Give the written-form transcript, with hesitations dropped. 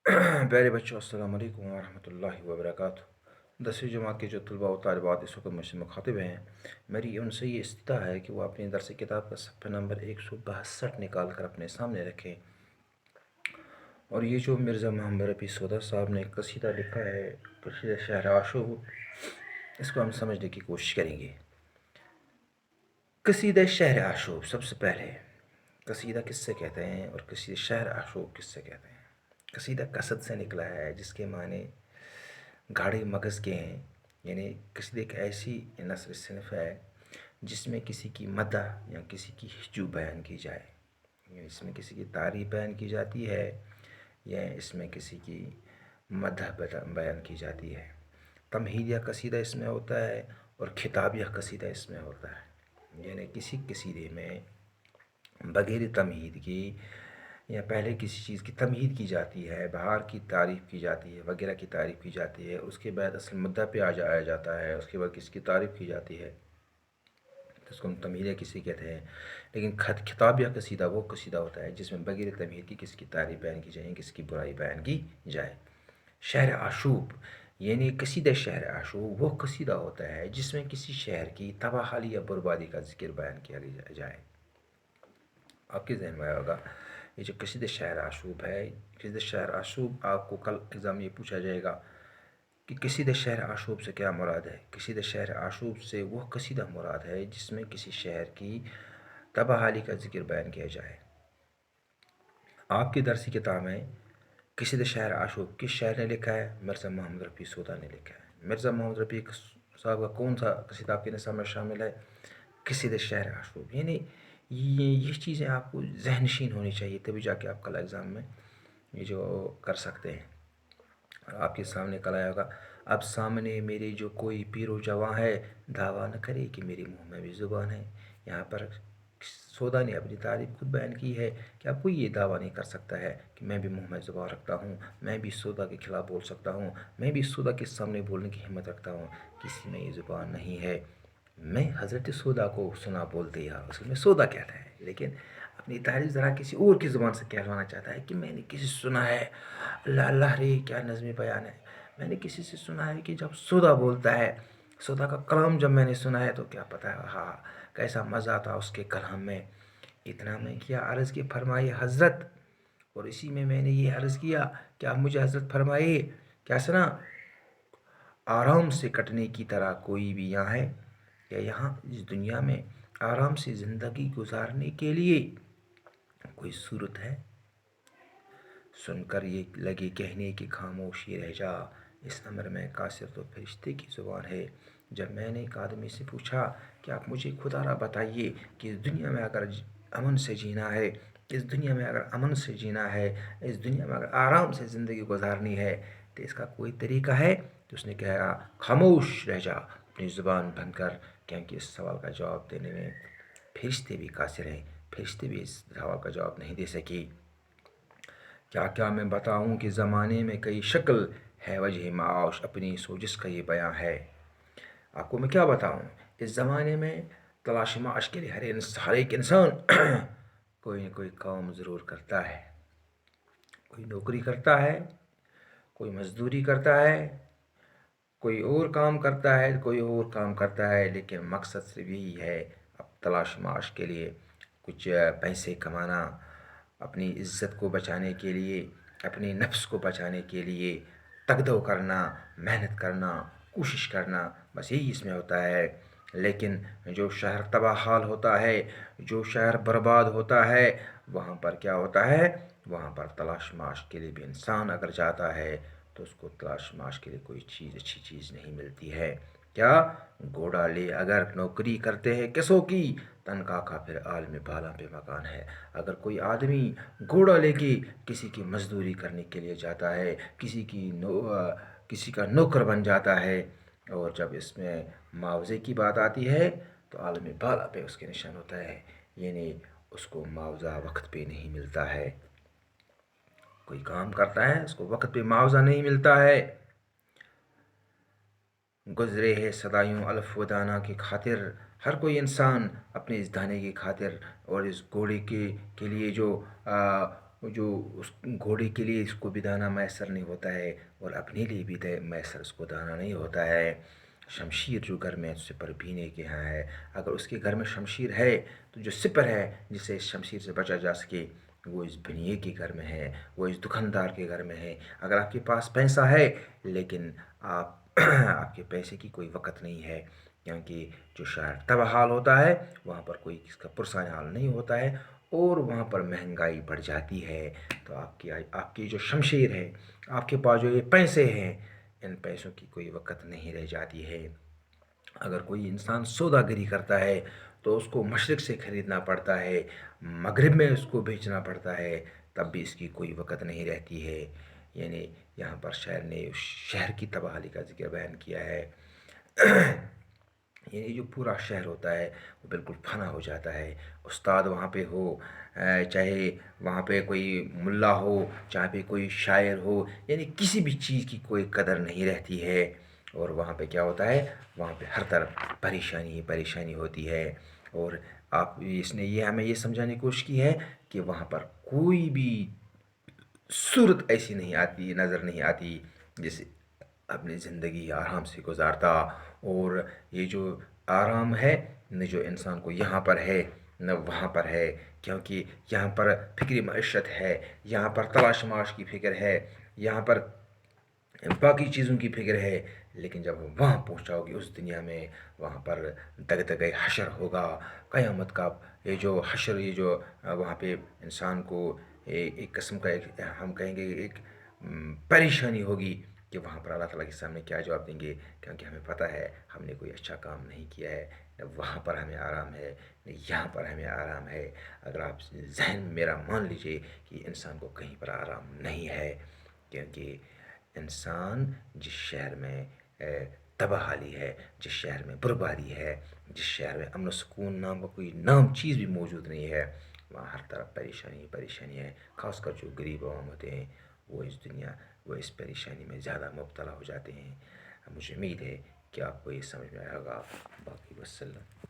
प्यारे बच्चों, अस्सलाम वालेकुम वरहमतुल्लाहि वबरकातुहू। 10वीं जमात के जो तलबा और तालिबात इस वक्त मुझसे मुखातिब हैं, मेरी उनसे ये इस्तिदा है कि वो अपनी दरस किताब का सफ़ा नंबर 162 निकाल कर अपने सामने रखें। और ये जो मिर्ज़ा मोहम्मद रफ़ी सोदा साहब ने एक कसीदा लिखा है, कसीदा शहर आशूब, इसको हम समझने की कोशिश करेंगे। कसीदा शहर आशूब। सबसे पहले कसीदा किससे कहते हैं और कसीदा शहर आशूब किससे कहते हैं? कसीदा कसद से निकला है, जिसके माने गाढ़े मगज़ के हैं। यानी कसीदा एक ऐसी नस्र सिनफ़ है जिसमें किसी की मदह या किसी की हिजू बयान की जाए, या इसमें किसी की तारीफ़ बयान की जाती है, या इसमें किसी की मदह बयान की जाती है। तमहीदिया कसीदा इसमें होता है और खिताबिया कसीदा इसमें होता है। यानी किसी कसीदे में बग़ैर तमहीद की या पहले किसी चीज़ की तमहीद की जाती है, बाहर की तारीफ़ की जाती है, वगैरह की तारीफ़ की जाती है, उसके बाद असल मुद्दा पे आ जाया जाता है, उसके बाद किसकी तारीफ़ की जाती है, तो उसको हम तमहीदिया किसी कहते हैं। लेकिन खिताबिया कसीदा वो कसीदा होता है जिसमें बग़ैर तमहीद की किसकी तारीफ़ बयान की जाए, किसकी बुराई बयान की जाए। शहर आशूब यानी कसीदा शहर आशूब वो कसीदा होता है जिसमें किसी शहर की तबाहाली या बर्बादी का जिक्र बयान किया जाए। आपके जहन में होगा ये जो कसीदा शहर आशूब है, कसीदा शहर आशूब, आपको कल एग्ज़ाम में ये पूछा जाएगा कि कसीदा शहर आशूब से क्या मुराद है। कसीदा शहर आशूब से वो कसीदा मुराद है जिसमें किसी शहर की तबाहाली का जिक्र बयान किया जाए। आपकी दरसी किताब में कसीदा शहर आशूब किस शायर ने लिखा है? मिर्ज़ा मोहम्मद रफ़ी सोदा ने लिखा है। मिर्ज़ा मोहम्मद रफ़ी साहब का कौन सा कसीदा आपके निसाब में शामिल है? कसीदा शहर आशूब। यानी ये चीज़ें आपको ज़हनशीन होनी चाहिए, तभी जाके आप कल एग्ज़ाम में ये जो कर सकते हैं। और आपके सामने कल आया होगा, अब सामने मेरे जो कोई पीरो जवां है, दावा न करे कि मेरे मुँह में भी ज़ुबान है। यहाँ पर सोदा ने अपनी तारीफ़ खुद बयान की है कि अब कोई ये दावा नहीं कर सकता है कि मैं भी मुँह में ज़ुबान रखता हूँ, मैं भी सोदा के ख़िलाफ़ बोल सकता हूँ, मैं भी सोदा के सामने बोलने की हिम्मत रखता हूँ। किसी में ये ज़ुबान नहीं है। मैं हज़रत सोदा को सुना बोलते या उसमें सोदा कहता है, लेकिन अपनी तारीफ़ ज़रा किसी और की ज़ुबान से कहलवाना चाहता है कि मैंने किसी से सुना है। अल्लाह अल्लाह रे क्या नज़्म बयान है। मैंने किसी से सुना है कि जब सोदा बोलता है, सोदा का कलाम जब मैंने सुना है तो क्या पता है हाँ कैसा मज़ा आता उसके कलाम में। इतना मैं किया अर्ज़ की फरमाइए हज़रत, और इसी में मैंने ये अर्ज़ किया कि आप मुझे हज़रत फरमाइए क्या सुना, आराम से कटने की तरह कोई भी यहाँ है या यहाँ इस दुनिया में आराम से ज़िंदगी गुजारने के लिए कोई सूरत है? सुनकर ये लगे कहने की खामोशी रह जा, इस अमर में कासिर तो फरिश्ते की ज़ुबान है। जब मैंने एक आदमी से पूछा कि आप मुझे खुदारा बताइए कि इस दुनिया में अगर अमन से जीना है, इस दुनिया में अगर अमन से जीना है, इस दुनिया में अगर आराम से ज़िंदगी गुजारनी है, तो इसका कोई तरीका है? तो उसने कहा खामोश रह जा, अपनी ज़ुबान बंद कर, क्योंकि इस सवाल का जवाब देने में फरिश्ते भी कासिर हैं। फरिश्ते भी इस सवाल का जवाब नहीं दे सकी। क्या क्या मैं बताऊं कि ज़माने में कई शक्ल है, वजह माश अपनी सोजिश का ये बयां है। आपको मैं क्या बताऊं, इस ज़माने में तलाश माश के लिए हर एक इंसान कोई न कोई काम ज़रूर करता है। कोई नौकरी करता है, कोई मज़दूरी करता है, कोई और काम करता है, कोई और काम करता है, लेकिन मकसद सिर्फ यही है अब तलाश माश के लिए कुछ पैसे कमाना, अपनी इज़्ज़त को बचाने के लिए, अपने नफ्स को बचाने के लिए तगदो करना, मेहनत करना, कोशिश करना, बस यही इसमें होता है। लेकिन जो शहर तबाह हाल होता है, जो शहर बर्बाद होता है, वहाँ पर क्या होता है, वहाँ पर तलाश माश के लिए भी इंसान अगर जाता है तो उसको तलाश माश के लिए कोई चीज़ अच्छी चीज़ नहीं मिलती है। क्या घोड़ा ले अगर नौकरी करते हैं किसों की, तनख्वाह का फिर आलम बाला पे मकान है। अगर कोई आदमी घोड़ा लेके किसी की मजदूरी करने के लिए जाता है, किसी का नौकर बन जाता है, और जब इसमें मुआवजे की बात आती है तो आलम बाला पे उसके निशान होता है, यानी उसको मुआवजा वक्त पे नहीं मिलता है। कोई काम करता है उसको वक्त पे मुआवजा नहीं मिलता है। गुज़रे है सदायूं अल्फ़ व दाना की खातिर, हर कोई इंसान अपने इस दाने की खातिर और इस घोड़े के लिए जो جو اس گھوڑے کے لیے اس کو بھی دانہ میسر نہیں ہوتا ہے، اور اپنے لیے بھی میسر اس کو دانہ نہیں ہوتا ہے۔ شمشیر جو گھر میں سپر پینے کے یہاں ہے، اگر اس کے گھر میں شمشیر ہے تو جو سپر ہے جسے اس شمشیر سے بچا جا سکے، وہ اس بنیے کے گھر میں ہے، وہ اس دکاندار کے گھر میں ہے۔ اگر آپ کے پاس پیسہ ہے لیکن آپ آپ کے پیسے کی کوئی وقت نہیں ہے، کیونکہ جو شہر تباہ حال ہوتا ہے وہاں پر کوئی کس کا پرسان حال نہیں ہوتا ہے، اور وہاں پر مہنگائی بڑھ جاتی ہے، تو آپ کی جو شمشیر ہے، آپ کے پاس جو یہ پیسے ہیں، ان پیسوں کی کوئی وقت نہیں رہ جاتی ہے۔ اگر کوئی انسان سودا گری کرتا ہے تو اس کو مشرق سے خریدنا پڑتا ہے، مغرب میں اس کو بیچنا پڑتا ہے، تب بھی اس کی کوئی وقت نہیں رہتی ہے۔ یعنی یہاں پر شاعر نے اس شہر کی تباہی کا ذکر بیان کیا ہے۔ یعنی جو پورا شہر ہوتا ہے وہ بالکل فنا ہو جاتا ہے، استاد وہاں پہ ہو، چاہے وہاں پہ کوئی ملا ہو، چاہے پہ کوئی شاعر ہو، یعنی کسی بھی چیز کی کوئی قدر نہیں رہتی ہے، اور وہاں پہ کیا ہوتا ہے، وہاں پہ ہر طرف پریشانی ہی پریشانی ہوتی ہے۔ اور اس نے یہ ہمیں یہ سمجھانے کی کوشش کی ہے کہ وہاں پر کوئی بھی صورت ایسی نہیں آتی، نظر نہیں آتی جیسے اپنی زندگی آرام سے گزارتا، اور یہ جو آرام ہے نہ جو انسان کو یہاں پر ہے نہ وہاں پر ہے، کیونکہ یہاں پر فکری معیشت ہے، یہاں پر تلاش معاش کی فکر ہے، یہاں پر باقی چیزوں کی فکر ہے، لیکن جب وہاں پہنچاؤ گے اس دنیا میں، وہاں پر دغدغہ حشر ہوگا، قیامت کا یہ جو حشر، یہ جو وہاں پہ انسان کو ایک قسم کا ہم کہیں گے ایک پریشانی ہوگی کہ وہاں پر اللہ تعالیٰ کے سامنے کیا جواب دیں گے، کیونکہ ہمیں پتہ ہے ہم نے کوئی اچھا کام نہیں کیا ہے، نہ وہاں پر ہمیں آرام ہے نہ یہاں پر ہمیں آرام ہے۔ اگر آپ ذہن میں میرا مان لیجئے کہ انسان کو کہیں پر آرام نہیں ہے، کیونکہ انسان جس شہر میں تباہ ہے، جس شہر میں بربادی ہے، جس شہر میں امن و سکون نام کا کوئی نام چیز بھی موجود نہیں ہے، وہاں ہر طرف پریشانی پریشانی ہے۔ خاص کر جو غریب عوام ہوتے ہیں وہ اس پریشانی میں زیادہ مبتلا ہو جاتے ہیں۔ مجھے امید ہے کہ آپ کو یہ سمجھ میں آئے گا۔ باقی وسلم۔